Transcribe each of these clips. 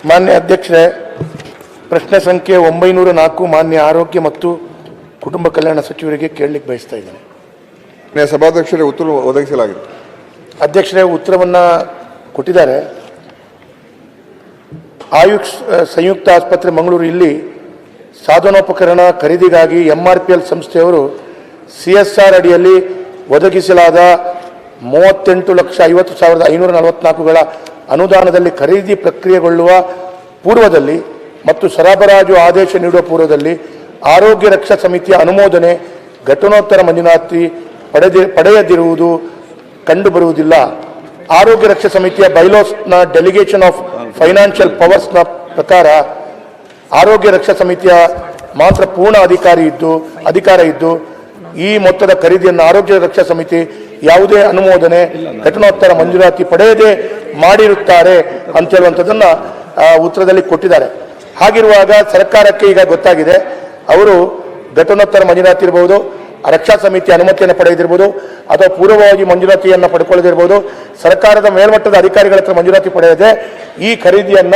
ಮಾನ್ಯ ಅಧ್ಯಕ್ಷರೇ, ಪ್ರಶ್ನೆ ಸಂಖ್ಯೆ 904 ಮಾನ್ಯ ಆರೋಗ್ಯ ಮತ್ತು ಕುಟುಂಬ ಕಲ್ಯಾಣ ಸಚಿವರಿಗೆ ಕೇಳಲಿಕ್ಕೆ ಬಯಸ್ತಾ ಇದ್ದೇನೆ. ಸಭಾಧ್ಯಕ್ಷರೇ, ಉತ್ತರ ಒದಗಿಸಲಾಗಿದೆ. ಅಧ್ಯಕ್ಷರೇ, ಉತ್ತರವನ್ನು ಕೊಟ್ಟಿದ್ದಾರೆ. ಆಯುಷ್ ಸಂಯುಕ್ತ ಆಸ್ಪತ್ರೆ ಮಂಗಳೂರು ಇಲ್ಲಿ ಸಾಧನೋಪಕರಣ ಖರೀದಿಗಾಗಿ MRPL ಸಂಸ್ಥೆಯವರು CSR ಅಡಿಯಲ್ಲಿ ಒದಗಿಸಲಾದ 38,50,544ಗಳ ಅನುದಾನದಲ್ಲಿ ಖರೀದಿ ಪ್ರಕ್ರಿಯೆಗೊಳ್ಳುವ ಪೂರ್ವದಲ್ಲಿ ಮತ್ತು ಸರಬರಾಜು ಆದೇಶ ನೀಡುವ ಪೂರ್ವದಲ್ಲಿ ಆರೋಗ್ಯ ರಕ್ಷಾ ಸಮಿತಿಯ ಅನುಮೋದನೆ ಘಟನೋತ್ತರ ಮಂಜೂರಾತಿ ಪಡೆಯದಿರುವುದು ಕಂಡುಬರುವುದಿಲ್ಲ. ಆರೋಗ್ಯ ರಕ್ಷಾ ಸಮಿತಿಯ ಬೈಲಾಸ್ನ ಡೆಲಿಗೇಷನ್ ಆಫ್ ಫೈನಾನ್ಷಿಯಲ್ ಪವರ್ಸ್ನ ಪ್ರಕಾರ ಆರೋಗ್ಯ ರಕ್ಷಾ ಸಮಿತಿಯ ಮಾತ್ರ ಪೂರ್ಣ ಅಧಿಕಾರ ಇದ್ದು ಈ ಮೊತ್ತದ ಖರೀದಿಯನ್ನು ಆರೋಗ್ಯ ರಕ್ಷಾ ಸಮಿತಿ ಯಾವುದೇ ಅನುಮೋದನೆ ಘಟನೋತ್ತರ ಮಂಜೂರಾತಿ ಪಡೆಯದೆ ಮಾಡಿರುತ್ತಾರೆ ಅಂತ ಹೇಳುವಂಥದ್ದನ್ನ ಉತ್ತರದಲ್ಲಿ ಕೊಟ್ಟಿದ್ದಾರೆ. ಹಾಗಿರುವಾಗ ಸರ್ಕಾರಕ್ಕೆ ಈಗ ಗೊತ್ತಾಗಿದೆ, ಅವರು ಘಟನೋತ್ತರ ಮಂಜೂರಾತಿ ಇರಬಹುದು, ರಕ್ಷಾ ಸಮಿತಿ ಅನುಮತಿಯನ್ನು ಪಡೆಯದಿರಬಹುದು, ಅಥವಾ ಪೂರ್ವವಾಗಿ ಮಂಜೂರಾತಿಯನ್ನು ಪಡ್ಕೊಳ್ಳದಿರಬಹುದು, ಸರ್ಕಾರದ ಮೇಲ್ಮಟ್ಟದ ಅಧಿಕಾರಿಗಳ ಹತ್ರ ಮಂಜೂರಾತಿ ಪಡೆಯದೆ ಈ ಖರೀದಿಯನ್ನ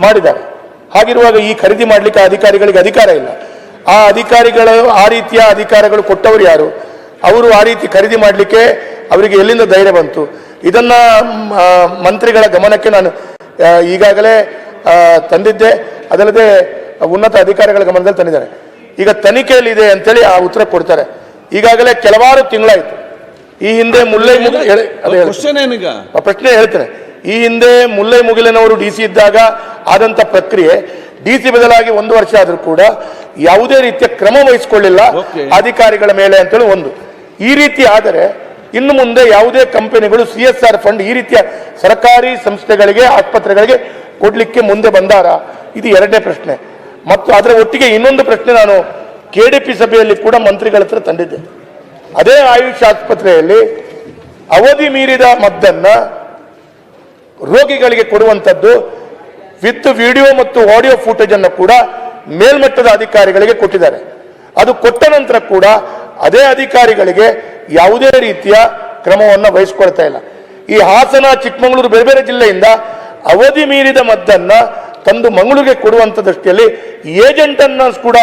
ಮಾಡಿದ್ದಾರೆ. ಹಾಗಿರುವಾಗ ಈ ಖರೀದಿ ಮಾಡಲಿಕ್ಕೆ ಅಧಿಕಾರಿಗಳಿಗೆ ಅಧಿಕಾರ ಇಲ್ಲ. ಆ ಅಧಿಕಾರಿಗಳು, ಆ ರೀತಿಯ ಅಧಿಕಾರಗಳು ಕೊಟ್ಟವರು ಯಾರು? ಅವರು ಆ ರೀತಿ ಖರೀದಿ ಮಾಡಲಿಕ್ಕೆ ಅವರಿಗೆ ಎಲ್ಲಿಂದ ಧೈರ್ಯ ಬಂತು? ಇದನ್ನ ಮಂತ್ರಿಗಳ ಗಮನಕ್ಕೆ ನಾನು ಈಗಾಗಲೇ ತಂದಿದ್ದೆ. ಅದಲ್ಲದೆ ಉನ್ನತ ಅಧಿಕಾರಿಗಳ ಗಮನದಲ್ಲಿ ತಂದಿದ್ದಾರೆ. ಈಗ ತನಿಖೆಯಲ್ಲಿದೆ ಅಂತೇಳಿ ಆ ಉತ್ತರ ಕೊಡ್ತಾರೆ. ಈಗಾಗಲೇ ಕೆಲವಾರು ತಿಂಗಳಾಯಿತು. ಈ ಹಿಂದೆ ಪ್ರಶ್ನೆ ಹೇಳ್ತೇನೆ. ಈ ಹಿಂದೆ ಮುಲ್ಲೈ ಮುಗಿಲಿನವರು DC ಇದ್ದಾಗ ಆದಂತ ಪ್ರಕ್ರಿಯೆ, DC ಬದಲಾಗಿ 1 ವರ್ಷ ಆದರೂ ಕೂಡ ಯಾವುದೇ ರೀತಿಯ ಕ್ರಮ ವಹಿಸಿಕೊಳ್ಳಿಲ್ಲ ಅಧಿಕಾರಿಗಳ ಮೇಲೆ ಅಂತೇಳಿ ಒಂದು. ಈ ರೀತಿ ಆದರೆ ಇನ್ನು ಮುಂದೆ ಯಾವುದೇ ಕಂಪನಿಗಳು CSR ಫಂಡ್ ಈ ರೀತಿಯ ಸರ್ಕಾರಿ ಸಂಸ್ಥೆಗಳಿಗೆ, ಆಸ್ಪತ್ರೆಗಳಿಗೆ ಕೊಡ್ಲಿಕ್ಕೆ ಮುಂದೆ ಬಂದಾರ? ಇದು ಎರಡನೇ ಪ್ರಶ್ನೆ. ಮತ್ತು ಅದರ ಒಟ್ಟಿಗೆ ಇನ್ನೊಂದು ಪ್ರಶ್ನೆ ನಾನು KDP ಸಭೆಯಲ್ಲಿ ಕೂಡ ಮಂತ್ರಿಗಳ ಹತ್ರ ತಂದಿದ್ದೆ. ಅದೇ ಆಯುಷ್ ಆಸ್ಪತ್ರೆಯಲ್ಲಿ ಅವಧಿ ಮೀರಿದ ಮದ್ದನ್ನ ರೋಗಿಗಳಿಗೆ ಕೊಡುವಂಥದ್ದು ವಿತ್ ವಿಡಿಯೋ ಮತ್ತು ಆಡಿಯೋ ಫುಟೇಜ್ ಅನ್ನು ಕೂಡ ಮೇಲ್ಮಟ್ಟದ ಅಧಿಕಾರಿಗಳಿಗೆ ಕೊಟ್ಟಿದ್ದಾರೆ. ಅದು ಕೊಟ್ಟ ನಂತರ ಕೂಡ ಅದೇ ಅಧಿಕಾರಿಗಳಿಗೆ ಯಾವುದೇ ರೀತಿಯ ಕ್ರಮವನ್ನು ವಹಿಸಿಕೊಳ್ತಾ ಇಲ್ಲ. ಈ ಹಾಸನ, ಚಿಕ್ಕಮಗಳೂರು ಬೇರೆ ಬೇರೆ ಜಿಲ್ಲೆಯಿಂದ ಅವಧಿ ಮೀರಿದ ಮದ್ದನ್ನ ತಂದು ಮಂಗಳೂರಿಗೆ ಕೊಡುವಂಥ ದೃಷ್ಟಿಯಲ್ಲಿ ಏಜೆಂಟ್ ಅನ್ನ ಕೂಡ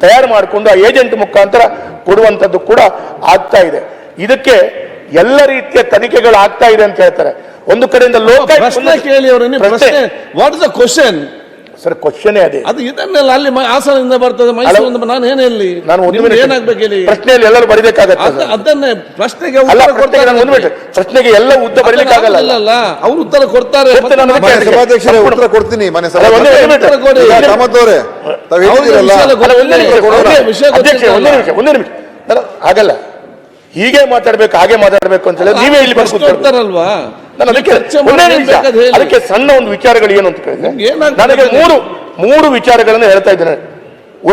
ತಯಾರು ಮಾಡಿಕೊಂಡು ಆ ಏಜೆಂಟ್ ಮುಖಾಂತರ ಕೊಡುವಂಥದ್ದು ಕೂಡ ಆಗ್ತಾ ಇದೆ. ಇದಕ್ಕೆ ಎಲ್ಲ ರೀತಿಯ ತನಿಖೆಗಳು ಆಗ್ತಾ ಇದೆ ಅಂತ ಹೇಳ್ತಾರೆ. ಒಂದು ಕಡೆಯಿಂದ ಸರ್, ಕ್ವಶನ್ ಅದೇ, ಅದು ಇದನ್ನೆಲ್ಲ ಅಲ್ಲಿ ಹಾಸನದಿಂದ ಬರ್ತದೆ, ಮೈಸೂರಿಂದ ನಾನು ಏನು ಹೇಳಿ, ನಾನು ಏನಾಗಬೇಕು ಹೇಳಿ, ಪ್ರಶ್ನೆಯಲ್ಲಿ ಎಲ್ಲರೂ ಬರೀಬೇಕಾಗತ್ತೆ. ಅದನ್ನೇ ಪ್ರಶ್ನೆಗೆ ಪ್ರಶ್ನೆಗೆ ಎಲ್ಲ ಉದ್ದ ಬರೀಲಿಕ್ಕಾಗಲ್ಲ. ಅವ್ರು ಉತ್ತರ ಕೊಡ್ತಾರೆ. ಸಭಾಧ್ಯಕ್ಷರೇ, ಉತ್ತರ ಕೊಡ್ತೀನಿ. ಒಂದೇ ನಿಮಿಷ ಆಗಲ್ಲ, ಹೀಗೆ ಮಾತಾಡ್ಬೇಕು ಹಾಗೆ ಮಾತಾಡ್ಬೇಕು ಅಂತ ಹೇಳಿ ನೀವೇ ಇಲ್ಲಿ ಬರ್ತಾರಲ್ವಾ? ನಾನು ಅದಕ್ಕೆ ಸಣ್ಣ ಒಂದು ವಿಚಾರಗಳು ಏನು ಅಂತ ಕೇಳಿದ್ರೆ, ನನಗೆ ಮೂರು ವಿಚಾರಗಳನ್ನು ಹೇಳ್ತಾ ಇದ್ದೇನೆ.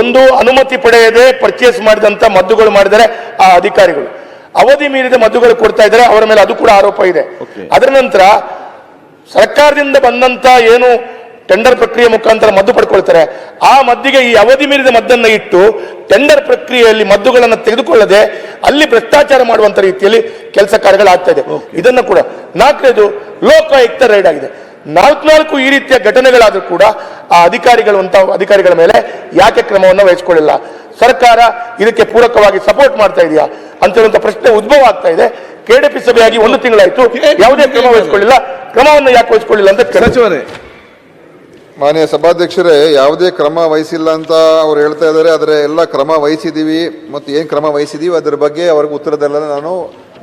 ಒಂದು, ಅನುಮತಿ ಪಡೆಯದೆ ಪರ್ಚೇಸ್ ಮಾಡಿದಂತ ಮದ್ದುಗಳು ಮಾಡಿದರೆ ಆ ಅಧಿಕಾರಿಗಳು, ಅವಧಿ ಮೀರಿದ ಮದ್ದುಗಳು ಕೊಡ್ತಾ ಇದ್ದಾರೆ, ಅವರ ಮೇಲೆ ಅದು ಕೂಡ ಆರೋಪ ಇದೆ. ಅದರ ನಂತರ ಸರ್ಕಾರದಿಂದ ಬಂದಂತ ಏನು ಟೆಂಡರ್ ಪ್ರಕ್ರಿಯೆ ಮುಖಾಂತರ ಮದ್ದು ಪಡ್ಕೊಳ್ತಾರೆ, ಆ ಮದ್ದಿಗೆ ಈ ಅವಧಿ ಮೀರಿದ ಮದ್ದನ್ನು ಇಟ್ಟು ಟೆಂಡರ್ ಪ್ರಕ್ರಿಯೆಯಲ್ಲಿ ಮದ್ದುಗಳನ್ನು ತೆಗೆದುಕೊಳ್ಳದೆ ಅಲ್ಲಿ ಭ್ರಷ್ಟಾಚಾರ ಮಾಡುವಂತ ರೀತಿಯಲ್ಲಿ ಕೆಲಸ ಕಾರ್ಯಗಳಾಗ್ತಾ ಇದೆ. ಇದನ್ನ ಕೂಡ. ನಾಲ್ಕನೇದು, ಲೋಕಾಯುಕ್ತ ರೈಡ್ ಆಗಿದೆ. ನಾಲ್ಕು ಈ ರೀತಿಯ ಘಟನೆಗಳಾದ್ರೂ ಕೂಡ ಆ ಅಧಿಕಾರಿಗಳ ಮೇಲೆ ಯಾಕೆ ಕ್ರಮವನ್ನು ವಹಿಸಿಕೊಳ್ಳಿಲ್ಲ? ಸರ್ಕಾರ ಇದಕ್ಕೆ ಪೂರಕವಾಗಿ ಸಪೋರ್ಟ್ ಮಾಡ್ತಾ ಇದೆಯಾ ಅಂತ ಹೇಳುವಂತ ಪ್ರಶ್ನೆ ಉದ್ಭವ ಆಗ್ತಾ ಇದೆ. KDP ಸಭೆಯಾಗಿ 1 ತಿಂಗಳಾಯ್ತು, ಯಾವುದೇ ಕ್ರಮ ವಹಿಸಿಕೊಳ್ಳಿಲ್ಲ. ಕ್ರಮವನ್ನು ಯಾಕೆ ವಹಿಸಿಕೊಳ್ಳಿಲ್ಲ ಅಂತ ಸಚಿವರೇ. ಮಾನ್ಯ ಸಭಾಧ್ಯಕ್ಷರೇ, ಯಾವುದೇ ಕ್ರಮ ವಹಿಸಿಲ್ಲ ಅಂತ ಅವ್ರು ಹೇಳ್ತಾ ಇದ್ದಾರೆ. ಆದರೆ ಎಲ್ಲ ಕ್ರಮ ವಹಿಸಿದ್ದೀವಿ, ಮತ್ತು ಏನು ಕ್ರಮ ವಹಿಸಿದ್ದೀವಿ ಅದರ ಬಗ್ಗೆ ಅವ್ರಿಗೆ ಉತ್ತರದಲ್ಲ ನಾನು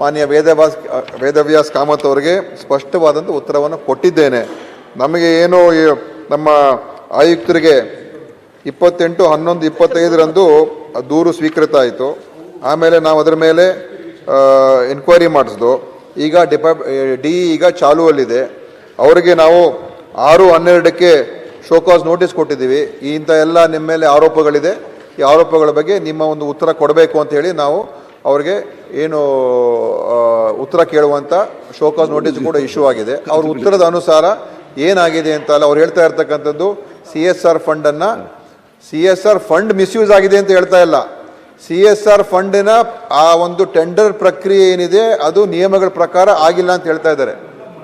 ಮಾನ್ಯ ವೇದವ್ಯಾಸ್ ಕಾಮತ್ ಅವರಿಗೆ ಸ್ಪಷ್ಟವಾದಂಥ ಉತ್ತರವನ್ನು ಕೊಟ್ಟಿದ್ದೇನೆ. ನಮಗೆ ಏನು ನಮ್ಮ ಆಯುಕ್ತರಿಗೆ 28/11/25 ದೂರು ಸ್ವೀಕೃತ ಆಯಿತು. ಆಮೇಲೆ ನಾವು ಅದರ ಮೇಲೆ ಎನ್ಕ್ವೈರಿ ಮಾಡಿಸ್ದು. ಈಗ ಈಗ ಚಾಲುವಲ್ಲಿದೆ. ಅವರಿಗೆ ನಾವು 6/12 ಶೋಕಾಸ್ ನೋಟಿಸ್ ಕೊಟ್ಟಿದ್ದೀವಿ. ಇಂಥ ಎಲ್ಲ ನಿಮ್ಮ ಮೇಲೆ ಆರೋಪಗಳಿದೆ, ಈ ಆರೋಪಗಳ ಬಗ್ಗೆ ನಿಮ್ಮ ಒಂದು ಉತ್ತರ ಕೊಡಬೇಕು ಅಂತ ಹೇಳಿ ನಾವು ಅವ್ರಿಗೆ ಏನು ಉತ್ತರ ಕೇಳುವಂಥ ಶೋಕಾಸ್ ನೋಟಿಸ್ ಕೂಡ ಇಶ್ಯೂ ಆಗಿದೆ. ಅವ್ರ ಉತ್ತರದ ಅನುಸಾರ ಏನಾಗಿದೆ ಅಂತ ಅಲ್ಲ, ಅವ್ರು ಹೇಳ್ತಾ ಇರ್ತಕ್ಕಂಥದ್ದು CSR ಫಂಡ್ ಮಿಸ್ಯೂಸ್ ಆಗಿದೆ ಅಂತ ಹೇಳ್ತಾ ಇಲ್ಲ. CSR ಫಂಡಿನ ಆ ಒಂದು ಟೆಂಡರ್ ಪ್ರಕ್ರಿಯೆ ಏನಿದೆ ಅದು ನಿಯಮಗಳ ಪ್ರಕಾರ ಆಗಿಲ್ಲ ಅಂತ ಹೇಳ್ತಾ ಇದ್ದಾರೆ.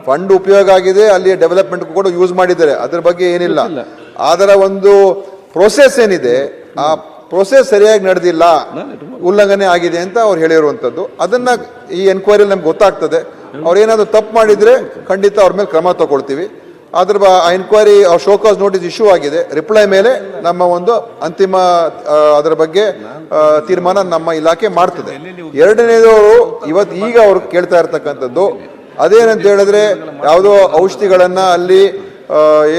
ಫಂಡ್ ಉಪಯೋಗ ಆಗಿದೆ, ಅಲ್ಲಿ ಡೆವಲಪ್ಮೆಂಟ್ ಕೂಡ ಯೂಸ್ ಮಾಡಿದ್ದಾರೆ, ಅದ್ರ ಬಗ್ಗೆ ಏನಿಲ್ಲ. ಅದರ ಒಂದು ಪ್ರೋಸೆಸ್ ಏನಿದೆ, ಆ ಪ್ರೋಸೆಸ್ ಸರಿಯಾಗಿ ನಡೆದಿಲ್ಲ, ಉಲ್ಲಂಘನೆ ಆಗಿದೆ ಅಂತ ಅವ್ರು ಹೇಳಿರುವಂಥದ್ದು. ಅದನ್ನ ಈ ಎನ್ಕ್ವೈರಿ ನಮ್ಗೆ ಗೊತ್ತಾಗ್ತದೆ. ಅವ್ರು ಏನಾದ್ರು ತಪ್ಪು ಮಾಡಿದ್ರೆ ಖಂಡಿತ ಅವ್ರ ಮೇಲೆ ಕ್ರಮ ತಗೊಳ್ತೀವಿ. ಅದ್ರ ಎನ್ಕ್ವೈರಿ ಶೋಕಾಸ್ ನೋಟಿಸ್ ಇಶ್ಯೂ ಆಗಿದೆ. ರಿಪ್ಲೈ ಮೇಲೆ ನಮ್ಮ ಒಂದು ಅಂತಿಮ ಅದರ ಬಗ್ಗೆ ತೀರ್ಮಾನ ನಮ್ಮ ಇಲಾಖೆ ಮಾಡ್ತದೆ. ಎರಡನೇದವರು ಈಗ ಅವ್ರು ಕೇಳ್ತಾ ಇರ್ತಕ್ಕಂಥದ್ದು ಅದೇನಂತ ಹೇಳಿದ್ರೆ, ಯಾವುದೋ ಔಷಧಿಗಳನ್ನ ಅಲ್ಲಿ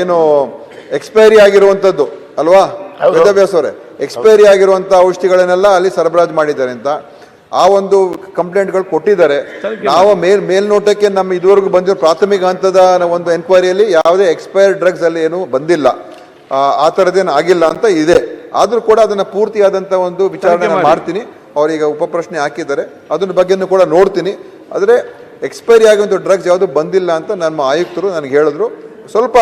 ಏನು ಎಕ್ಸ್ಪೈರಿ ಆಗಿರುವಂಥದ್ದು ಅಲ್ವಾ ವೇದವ್ಯಾಸ್ ಅವರೇ, ಎಕ್ಸ್ಪೈರಿ ಆಗಿರುವಂತ ಔಷಧಿಗಳನ್ನೆಲ್ಲ ಅಲ್ಲಿ ಸರಬರಾಜು ಮಾಡಿದ್ದಾರೆ ಅಂತ ಆ ಒಂದು ಕಂಪ್ಲೇಂಟ್ಗಳು ಕೊಟ್ಟಿದ್ದಾರೆ. ನಾವು ಮೇಲ್ನೋಟಕ್ಕೆ ನಮ್ಮ ಇದುವರೆಗೂ ಬಂದಿರೋ ಪ್ರಾಥಮಿಕ ಹಂತದ ಒಂದು ಎನ್ಕ್ವೈರಿಯಲ್ಲಿ ಯಾವುದೇ ಎಕ್ಸ್ಪೈರ್ಡ್ ಡ್ರಗ್ಸ್ ಅಲ್ಲಿ ಏನು ಬಂದಿಲ್ಲ, ಆ ಥರದ್ದೇನು ಆಗಿಲ್ಲ ಅಂತ ಇದೆ. ಆದ್ರೂ ಕೂಡ ಅದನ್ನ ಪೂರ್ತಿಯಾದಂತ ಒಂದು ವಿಚಾರಣೆ ಮಾಡ್ತೀನಿ. ಅವರೀಗ ಉಪಪ್ರಶ್ನೆ ಹಾಕಿದ್ದಾರೆ, ಅದನ್ನ ಬಗ್ಗೆನೂ ಕೂಡ ನೋಡ್ತೀನಿ. ಆದರೆ ಎಕ್ಸ್ಪೈರಿ ಆಗುವಂಥ ಡ್ರಗ್ಸ್ ಯಾವುದು ಬಂದಿಲ್ಲ ಅಂತ ನಮ್ಮ ಆಯುಕ್ತರು ನನಗೆ ಹೇಳಿದ್ರು. ಸ್ವಲ್ಪ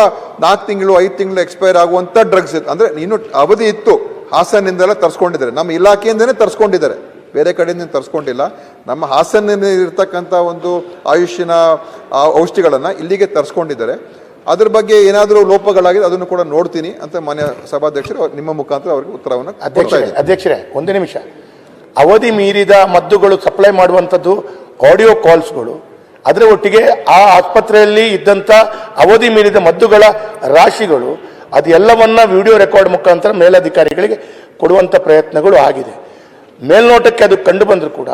4 ತಿಂಗಳು 5 ತಿಂಗಳು ಎಕ್ಸ್ಪೈರ್ ಆಗುವಂಥ ಡ್ರಗ್ಸ್ ಅಂದ್ರೆ ಇನ್ನು ಅವಧಿ ಇತ್ತು, ಹಾಸನ್ನಿಂದೆಲ್ಲ ತರಿಸ್ಕೊಂಡಿದ್ದಾರೆ, ನಮ್ಮ ಇಲಾಖೆಯಿಂದನೇ ತರಿಸ್ಕೊಂಡಿದ್ದಾರೆ, ಬೇರೆ ಕಡೆಯಿಂದ ತರಿಸ್ಕೊಂಡಿಲ್ಲ. ನಮ್ಮ ಹಾಸನ್ನಿಂದ ಇರ್ತಕ್ಕಂಥ ಒಂದು ಆಯುಷ್ಯನ ಔಷಧಿಗಳನ್ನು ಇಲ್ಲಿಗೆ ತರಿಸ್ಕೊಂಡಿದ್ದಾರೆ. ಅದ್ರ ಬಗ್ಗೆ ಏನಾದರೂ ಲೋಪಗಳಾಗಿದೆ ಅದನ್ನು ಕೂಡ ನೋಡ್ತೀನಿ ಅಂತ ಮಾನ್ಯ ಸಭಾಧ್ಯಕ್ಷರು ನಿಮ್ಮ ಮುಖಾಂತರ ಅವರಿಗೆ ಉತ್ತರವನ್ನು. ಅಧ್ಯಕ್ಷರೇ, ಒಂದು ನಿಮಿಷ. ಅವಧಿ ಮೀರಿದ ಮದ್ದುಗಳು ಸಪ್ಲೈ ಮಾಡುವಂಥದ್ದು ಆಡಿಯೋ ಕಾಲ್ಸ್ಗಳು, ಅದರ ಒಟ್ಟಿಗೆ ಆ ಆಸ್ಪತ್ರೆಯಲ್ಲಿ ಇದ್ದಂಥ ಅವಧಿ ಮೀರಿದ ಮದ್ದುಗಳ ರಾಶಿಗಳು, ಅದೆಲ್ಲವನ್ನ ವಿಡಿಯೋ ರೆಕಾರ್ಡ್ ಮುಖಾಂತರ ಮೇಲಧಿಕಾರಿಗಳಿಗೆ ಕೊಡುವಂಥ ಪ್ರಯತ್ನಗಳು ಆಗಿದೆ. ಮೇಲ್ನೋಟಕ್ಕೆ ಅದು ಕಂಡು ಬಂದರೂ ಕೂಡ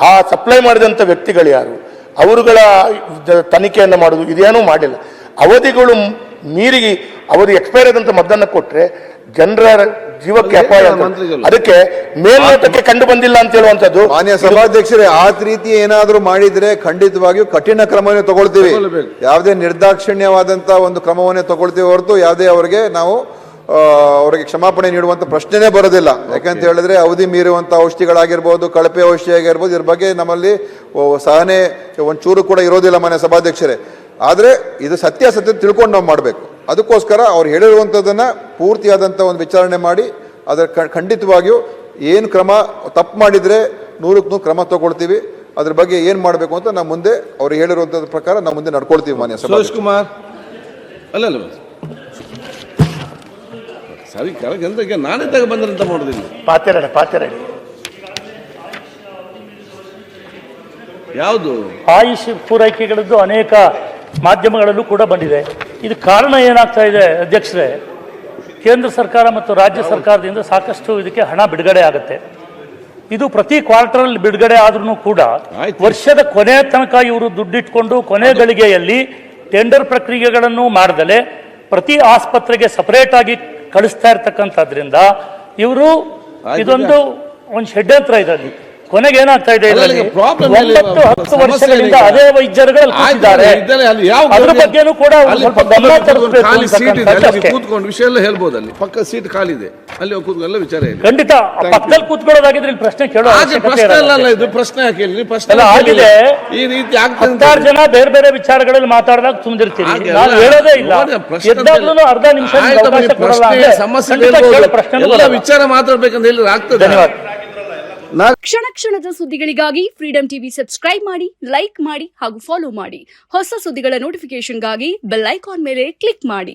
ಆ ಸಪ್ಲೈ ಮಾಡಿದಂಥ ವ್ಯಕ್ತಿಗಳು ಯಾರು, ಅವರುಗಳ ತನಿಖೆಯನ್ನು ಮಾಡೋದು ಇದೇನೂ ಮಾಡಿಲ್ಲ. ಅವಧಿಗಳು ಮೀರಿ ಅವಧಿ ಎಕ್ಸ್ಪೈರ್ ಆದಂಥ ಮದ್ದನ್ನು ಕೊಟ್ಟರೆ ಜನರ ಜೀವಕ್ಕೆ ಅಪಾಯ. ಅದಕ್ಕೆ ಮೇಲ್ನೋಟಕ್ಕೆ ಕಂಡು ಬಂದಿಲ್ಲ ಅಂತ ಹೇಳುವಂಥದ್ದು. ಮಾನ್ಯ ಸಭಾಧ್ಯಕ್ಷರೇ, ಆ ರೀತಿ ಏನಾದರೂ ಮಾಡಿದ್ರೆ ಖಂಡಿತವಾಗಿಯೂ ಕಠಿಣ ಕ್ರಮವನ್ನೇ ತಗೊಳ್ತೀವಿ. ಯಾವುದೇ ನಿರ್ದಾಕ್ಷಿಣ್ಯವಾದಂತಹ ಒಂದು ಕ್ರಮವನ್ನೇ ತಗೊಳ್ತೀವಿ ಹೊರತು ಯಾವುದೇ ಅವರಿಗೆ ಕ್ಷಮಾಪಣೆ ನೀಡುವಂತ ಪ್ರಶ್ನೆನೇ ಬರೋದಿಲ್ಲ. ಯಾಕಂತ ಹೇಳಿದ್ರೆ ಅವಧಿ ಮೀರುವಂತ ಔಷಧಿಗಳಾಗಿರ್ಬೋದು, ಕಳಪೆ ಔಷಧಿ ಆಗಿರ್ಬೋದು, ಇದ್ರ ಬಗ್ಗೆ ನಮ್ಮಲ್ಲಿ ಸಹನೆ ಒಂಚೂರು ಕೂಡ ಇರೋದಿಲ್ಲ ಮಾನ್ಯ ಸಭಾಧ್ಯಕ್ಷರೇ. ಆದ್ರೆ ಇದು ಸತ್ಯಾಸತ್ಯ ತಿಳ್ಕೊಂಡು ನಾವು ಮಾಡಬೇಕು. ಅದಕ್ಕೋಸ್ಕರ ಅವ್ರು ಹೇಳಿರುವಂಥದ್ದನ್ನ ಪೂರ್ತಿಯಾದಂಥ ಒಂದು ವಿಚಾರಣೆ ಮಾಡಿ ಅದರ ಖಂಡಿತವಾಗಿಯೂ ಏನು ಕ್ರಮ ತಪ್ಪು ಮಾಡಿದ್ರೆ 100ಕ್ಕೆ 100 ಕ್ರಮ ತಗೊಳ್ತೀವಿ. ಅದ್ರ ಬಗ್ಗೆ ಏನು ಮಾಡಬೇಕು ಅಂತ ನಾವು ಮುಂದೆ ಅವ್ರು ಹೇಳಿರುವಂಥದ್ದು ಪ್ರಕಾರ ನಾವು ಮುಂದೆ ನಡ್ಕೊಳ್ತೀವಿ. ಮಾನ್ಯ ಸುರೇಶ್ ಕುಮಾರ್ ಅಲ್ಲ ಸರಿ ಕೆಳಗೆ ನಾನೇ ತಗ ಬಂದ್ರಂತ ಮಾಡೋದಿಲ್ಲ. ಪಾತೆರಡಿ ಯಾವುದು ಆಯುಷ್ ಪೂರೈಕೆಗಳದ್ದು ಅನೇಕ ಮಾಧ್ಯಮಗಳಲ್ಲೂ ಕೂಡ ಬಂದಿದೆ. ಇದು ಕಾರಣ ಏನಾಗ್ತಾ ಇದೆ ಅಧ್ಯಕ್ಷರೇ, ಕೇಂದ್ರ ಸರ್ಕಾರ ಮತ್ತು ರಾಜ್ಯ ಸರ್ಕಾರದಿಂದ ಸಾಕಷ್ಟು ಇದಕ್ಕೆ ಹಣ ಬಿಡುಗಡೆ ಆಗುತ್ತೆ. ಇದು ಪ್ರತಿ ಕ್ವಾರ್ಟರಲ್ಲಿ ಬಿಡುಗಡೆ ಆದ್ರೂ ಕೂಡ ವರ್ಷದ ಕೊನೆ ತನಕ ಇವರು ದುಡ್ಡಿಟ್ಕೊಂಡು ಕೊನೆ ಗಳಿಗೆಯಲ್ಲಿ ಟೆಂಡರ್ ಪ್ರಕ್ರಿಯೆಗಳನ್ನು ಮಾಡದಲೆ ಪ್ರತಿ ಆಸ್ಪತ್ರೆಗೆ ಸಪರೇಟ್ ಆಗಿ ಕಳಿಸ್ತಾ ಇರ್ತಕ್ಕಂಥದ್ರಿಂದ ಇವರು ಇದೊಂದು ಷಡ್ಯಂತ್ರ ಇದೆ. ಕೊನೆಗೆ ಏನಾಗ್ತಾ ಇದೆ, 9-10 ವರ್ಷಗಳಿಂದ ಅದೇ ವೈದ್ಯರುಗಳು ಅದ್ರ ಬಗ್ಗೆನೂ ಕೂಡ ಕೂತ್ಕೊಂಡು ವಿಷಯ ಎಲ್ಲ ಹೇಳ್ಬೋದು. ಅಲ್ಲಿ ಪಕ್ಕ ಸೀಟ್ ಖಾಲಿ ಇದೆ, ಅಲ್ಲಿ ಕೂತ್ಕೊಳ್ಳೋ ವಿಚಾರ ಇದೆ. ಖಂಡಿತ ಪಕ್ಕದಲ್ಲಿ ಕೂತ್ಕೊಳ್ಳೋದಾಗಿದ್ರೆ ಇಲ್ಲಿ ಪ್ರಶ್ನೆ ಕೇಳೋ ಇದು ಪ್ರಶ್ನೆ ಹಾಕಿ ಪ್ರಶ್ನೆ ಆಗಿದೆ. ಈ ರೀತಿ 16 ಜನ ಬೇರೆ ಬೇರೆ ವಿಚಾರಗಳಲ್ಲಿ ಮಾತಾಡಿದಾಗ ತುಂಬಿರ್ತೀವಿ, ನಾವು ಹೇಳೋದೇ ಇಲ್ಲ. ಎದ್ದಾಗ್ಲೂ ಅರ್ಧ ನಿಮಿಷ ಪ್ರಶ್ನೆ ವಿಚಾರ ಮಾತಾಡ್ಬೇಕಂತ ಹೇಳಿದ್ರೆ ಆಗ್ತದೆ. ಧನ್ಯವಾದ. ಕ್ಷಣ ಕ್ಷಣದ ಸುದ್ದಿಗಳಿಗಾಗಿ ಫ್ರೀಡಂ ಟಿವಿ ಸಬ್ಸ್ಕ್ರೈಬ್ ಮಾಡಿ, ಲೈಕ್ ಮಾಡಿ ಹಾಗೂ ಫಾಲೋ ಮಾಡಿ. ಹೊಸ ಸುದ್ದಿಗಳ ನೋಟಿಫಿಕೇಶನ್ಗಾಗಿ ಬೆಲ್ ಐಕಾನ್ ಮೇಲೆ ಕ್ಲಿಕ್ ಮಾಡಿ.